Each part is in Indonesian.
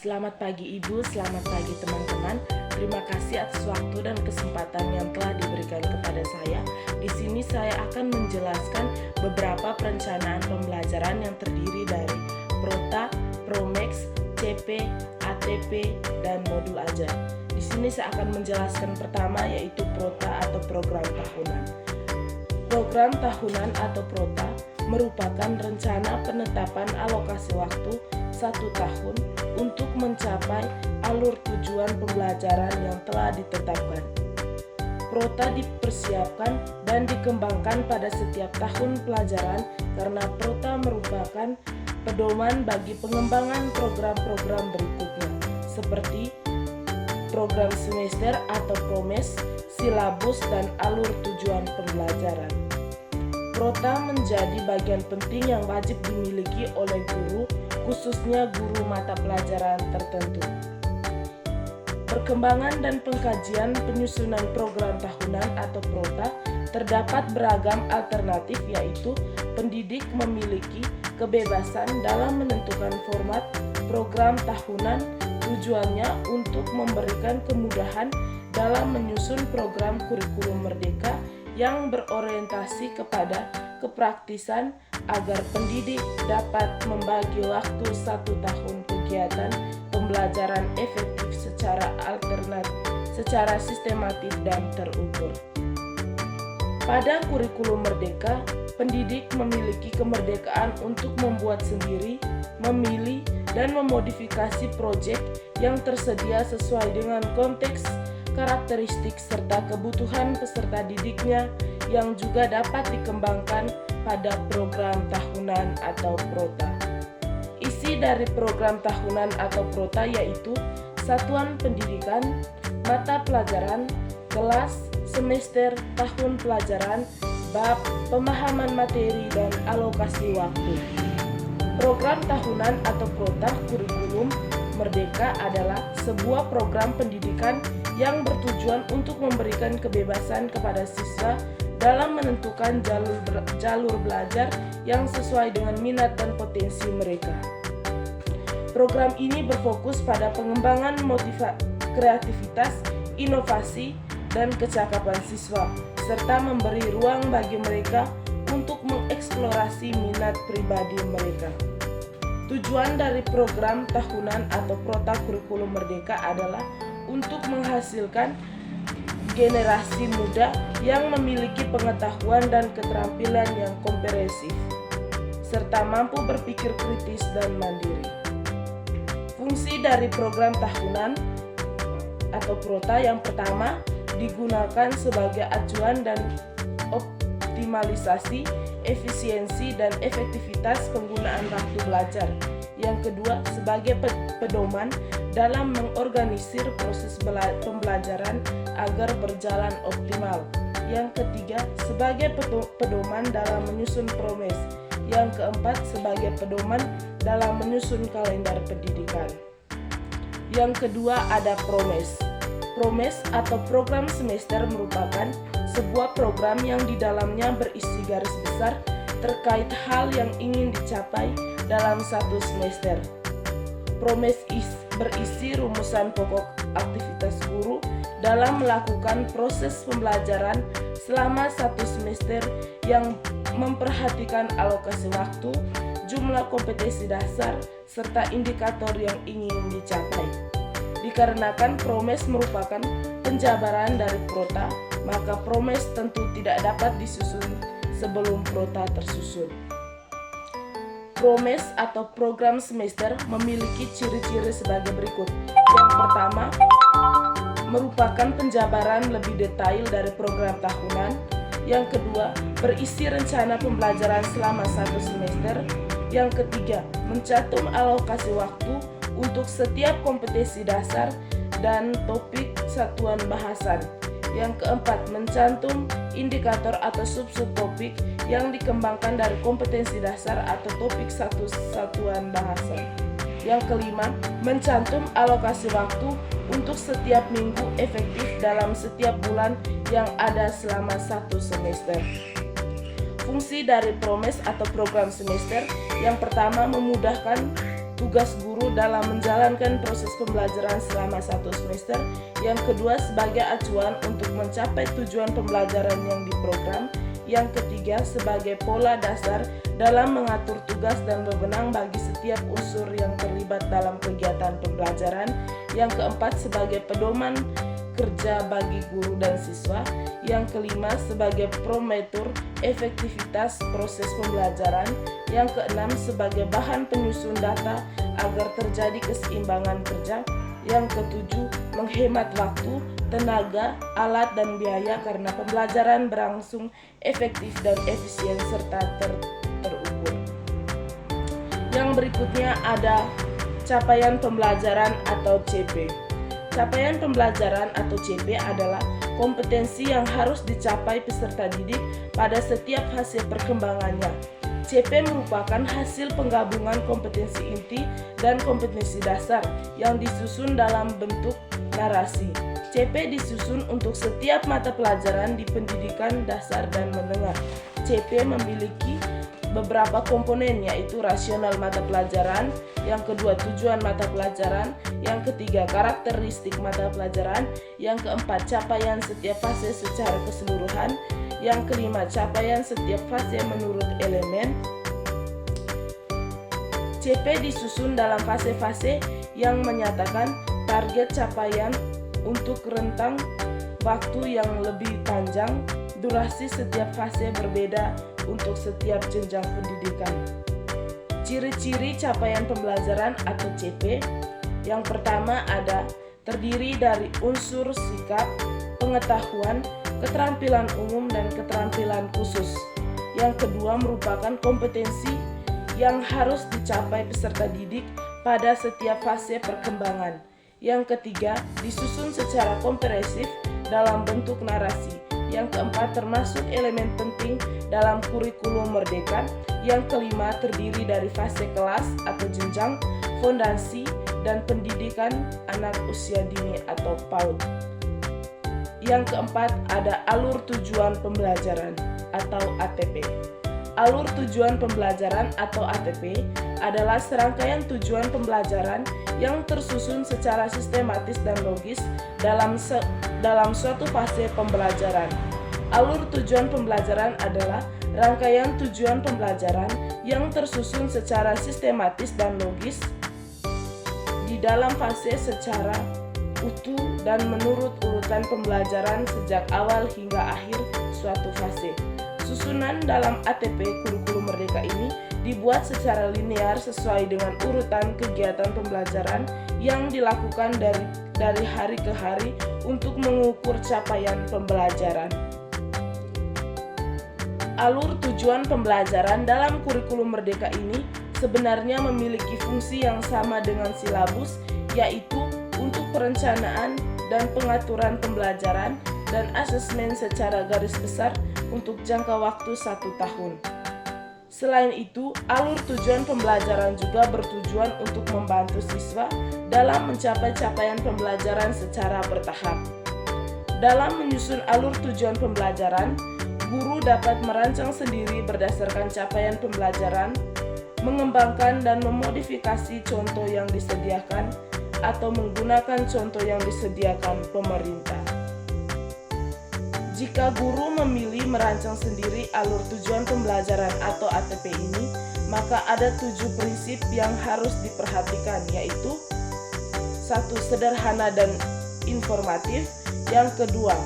Selamat pagi Ibu, selamat pagi teman-teman. Terima kasih atas waktu dan kesempatan yang telah diberikan kepada saya. Di sini saya akan menjelaskan beberapa perencanaan pembelajaran yang terdiri dari Prota, Promex, CP, ATP, dan modul ajar. Di sini saya akan menjelaskan pertama yaitu Prota atau program tahunan. Program tahunan atau Prota merupakan rencana penetapan alokasi waktu 1 tahun untuk mencapai alur tujuan pembelajaran yang telah ditetapkan. Prota dipersiapkan dan dikembangkan pada setiap tahun pelajaran karena Prota merupakan pedoman bagi pengembangan program-program berikutnya seperti program semester atau PROMES, silabus, dan alur tujuan pembelajaran. Prota menjadi bagian penting yang wajib dimiliki oleh guru, khususnya guru mata pelajaran tertentu. Perkembangan dan pengkajian penyusunan program tahunan atau Prota terdapat beragam alternatif, yaitu pendidik memiliki kebebasan dalam menentukan format program tahunan. Tujuannya untuk memberikan kemudahan dalam menyusun program kurikulum merdeka yang berorientasi kepada kepraktisan agar pendidik dapat membagi waktu 1 tahun kegiatan pembelajaran efektif secara sistematif dan terukur. Pada kurikulum merdeka, pendidik memiliki kemerdekaan untuk membuat sendiri, memilih, dan memodifikasi proyek yang tersedia sesuai dengan konteks, karakteristik, serta kebutuhan peserta didiknya yang juga dapat dikembangkan pada program tahunan atau Prota. Isi dari program tahunan atau Prota yaitu satuan pendidikan, mata pelajaran, kelas, semester, tahun pelajaran, bab, pemahaman materi, dan alokasi waktu. Program tahunan atau Prota kurikulum merdeka adalah sebuah program pendidikan yang bertujuan untuk memberikan kebebasan kepada siswa dalam menentukan jalur belajar yang sesuai dengan minat dan potensi mereka. Program ini berfokus pada pengembangan kreativitas, inovasi, dan kecakapan siswa, serta memberi ruang bagi mereka untuk mengeksplorasi minat pribadi mereka. Tujuan dari program tahunan atau Prota kurikulum merdeka adalah untuk menghasilkan generasi muda yang memiliki pengetahuan dan keterampilan yang komprehensif, serta mampu berpikir kritis dan mandiri. Fungsi dari program tahunan atau Prota yang pertama digunakan sebagai acuan dan optimalisasi efisiensi dan efektivitas penggunaan waktu belajar. Yang kedua, sebagai pedoman dalam mengorganisir proses pembelajaran agar berjalan optimal. Yang ketiga, sebagai pedoman dalam menyusun PROMES. Yang keempat, sebagai pedoman dalam menyusun kalender pendidikan. Yang kedua ada PROMES. PROMES atau program semester merupakan sebuah program yang di dalamnya berisi garis besar terkait hal yang ingin dicapai dalam satu semester. PROMES berisi rumusan pokok aktivitas guru dalam melakukan proses pembelajaran selama 1 semester yang memperhatikan alokasi waktu, jumlah kompetensi dasar, serta indikator yang ingin dicapai. Dikarenakan PROMES merupakan penjabaran dari Prota, maka PROMES tentu tidak dapat disusun sebelum Prota tersusun. PROMES atau program semester memiliki ciri-ciri sebagai berikut. Yang pertama, merupakan penjabaran lebih detail dari program tahunan. Yang kedua, berisi rencana pembelajaran selama 1 semester. Yang ketiga, mencantum alokasi waktu untuk setiap kompetensi dasar dan topik satuan bahasan. Yang keempat, mencantum indikator atau sub-topik yang dikembangkan dari kompetensi dasar atau topik satuan bahasan. Yang kelima, mencantum alokasi waktu untuk setiap minggu efektif dalam setiap bulan yang ada selama 1 semester. Fungsi dari PROMES atau program semester yang pertama memudahkan tugas guru dalam menjalankan proses pembelajaran selama 1 semester. Yang kedua, sebagai acuan untuk mencapai tujuan pembelajaran yang diprogram. Yang ketiga, sebagai pola dasar dalam mengatur tugas dan wewenang bagi setiap unsur yang terlibat dalam kegiatan pembelajaran. Yang keempat, sebagai pedoman kerja bagi guru dan siswa. Yang kelima, sebagai promotor efektivitas proses pembelajaran. Yang keenam, sebagai bahan penyusun data agar terjadi keseimbangan kerja. Yang ketujuh, menghemat waktu, tenaga, alat, dan biaya karena pembelajaran berlangsung efektif dan efisien serta terukur. Yang berikutnya ada capaian pembelajaran atau CP. Capaian pembelajaran atau CP adalah kompetensi yang harus dicapai peserta didik pada setiap fase perkembangannya. CP merupakan hasil penggabungan kompetensi inti dan kompetensi dasar yang disusun dalam bentuk narasi. CP disusun untuk setiap mata pelajaran di pendidikan dasar dan menengah. CP memiliki beberapa komponen, yaitu rasional mata pelajaran, yang kedua tujuan mata pelajaran, yang ketiga karakteristik mata pelajaran, yang keempat capaian setiap fase secara keseluruhan, yang kelima capaian setiap fase menurut elemen. CP disusun dalam fase-fase yang menyatakan target capaian untuk rentang waktu yang lebih panjang. Durasi setiap fase berbeda untuk setiap jenjang pendidikan. Ciri-ciri capaian pembelajaran atau CP. Yang pertama ada terdiri dari unsur sikap, pengetahuan, keterampilan umum, dan keterampilan khusus. Yang kedua merupakan kompetensi yang harus dicapai peserta didik pada setiap fase perkembangan. Yang ketiga disusun secara komprehensif dalam bentuk narasi. Yang keempat termasuk elemen penting dalam kurikulum merdeka. Yang kelima terdiri dari fase kelas atau jenjang, fondasi, dan pendidikan anak usia dini atau PAUD. Yang keempat ada alur tujuan pembelajaran atau ATP. Alur tujuan pembelajaran atau ATP adalah serangkaian tujuan pembelajaran yang tersusun secara sistematis dan logis dalam suatu fase pembelajaran. Alur tujuan pembelajaran adalah rangkaian tujuan pembelajaran yang tersusun secara sistematis dan logis di dalam fase secara utuh dan menurut urutan pembelajaran sejak awal hingga akhir suatu fase. Susunan dalam ATP kurikulum merdeka ini dibuat secara linear sesuai dengan urutan kegiatan pembelajaran yang dilakukan dari hari ke hari untuk mengukur capaian pembelajaran. Alur tujuan pembelajaran dalam kurikulum merdeka ini sebenarnya memiliki fungsi yang sama dengan silabus, yaitu untuk perencanaan dan pengaturan pembelajaran dan asesmen secara garis besar untuk jangka waktu 1 tahun. Selain itu, alur tujuan pembelajaran juga bertujuan untuk membantu siswa dalam mencapai capaian pembelajaran secara bertahap. Dalam menyusun alur tujuan pembelajaran, guru dapat merancang sendiri berdasarkan capaian pembelajaran, mengembangkan dan memodifikasi contoh yang disediakan, atau menggunakan contoh yang disediakan pemerintah. Jika guru memilih merancang sendiri alur tujuan pembelajaran atau ATP ini, maka ada 7 prinsip yang harus diperhatikan, yaitu 1. Sederhana dan informatif. Yang kedua,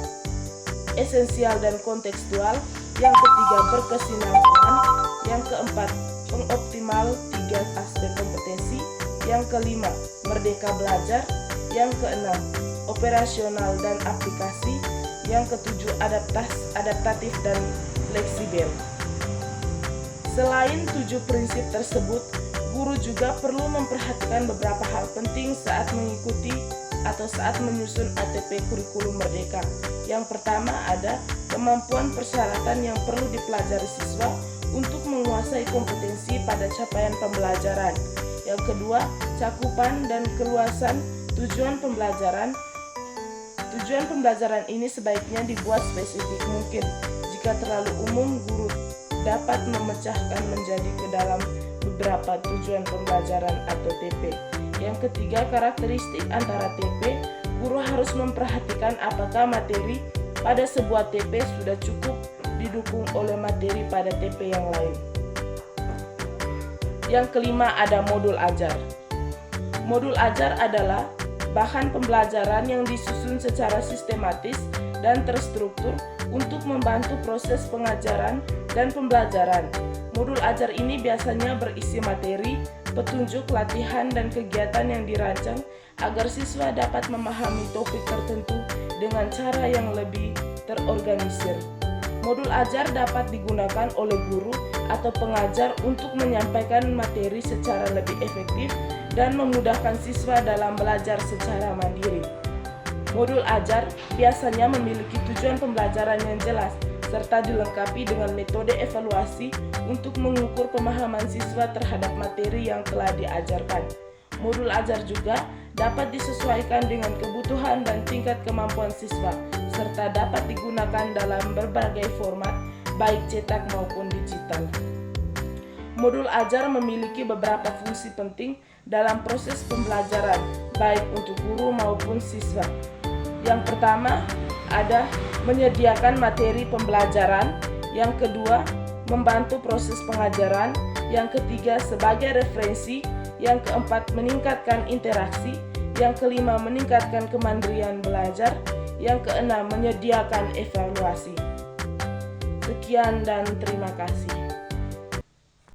esensial dan kontekstual. Yang ketiga, berkesinambungan. Yang keempat, pengoptimal 3 aspek kompetensi. Yang kelima, merdeka belajar. Yang keenam, operasional dan aplikasi. Yang ketujuh, adaptatif dan fleksibel. Selain 7 prinsip tersebut, guru juga perlu memperhatikan beberapa hal penting saat mengikuti atau saat menyusun ATP kurikulum merdeka. Yang pertama ada kemampuan persyaratan yang perlu dipelajari siswa untuk menguasai kompetensi pada capaian pembelajaran. Yang kedua, cakupan dan keluasan tujuan pembelajaran. Tujuan pembelajaran ini sebaiknya dibuat spesifik mungkin. Jika terlalu umum, guru dapat memecahkan menjadi ke dalam beberapa tujuan pembelajaran atau TP. Yang ketiga, karakteristik antara TP. Guru harus memperhatikan apakah materi pada sebuah TP sudah cukup didukung oleh materi pada TP yang lain. Yang kelima, ada modul ajar. Modul ajar adalah bahan pembelajaran yang disusun secara sistematis dan terstruktur untuk membantu proses pengajaran dan pembelajaran. Modul ajar ini biasanya berisi materi, petunjuk, latihan, dan kegiatan yang dirancang agar siswa dapat memahami topik tertentu dengan cara yang lebih terorganisir. Modul ajar dapat digunakan oleh guru atau pengajar untuk menyampaikan materi secara lebih efektif dan memudahkan siswa dalam belajar secara mandiri. Modul ajar biasanya memiliki tujuan pembelajaran yang jelas, serta dilengkapi dengan metode evaluasi untuk mengukur pemahaman siswa terhadap materi yang telah diajarkan. Modul ajar juga dapat disesuaikan dengan kebutuhan dan tingkat kemampuan siswa, serta dapat digunakan dalam berbagai format, baik cetak maupun digital. Modul ajar memiliki beberapa fungsi penting dalam proses pembelajaran, baik untuk guru maupun siswa. Yang pertama, ada menyediakan materi pembelajaran. Yang kedua, membantu proses pengajaran. Yang ketiga, sebagai referensi. Yang keempat, meningkatkan interaksi. Yang kelima, meningkatkan kemandirian belajar. Yang keenam, menyediakan evaluasi. Sekian dan terima kasih.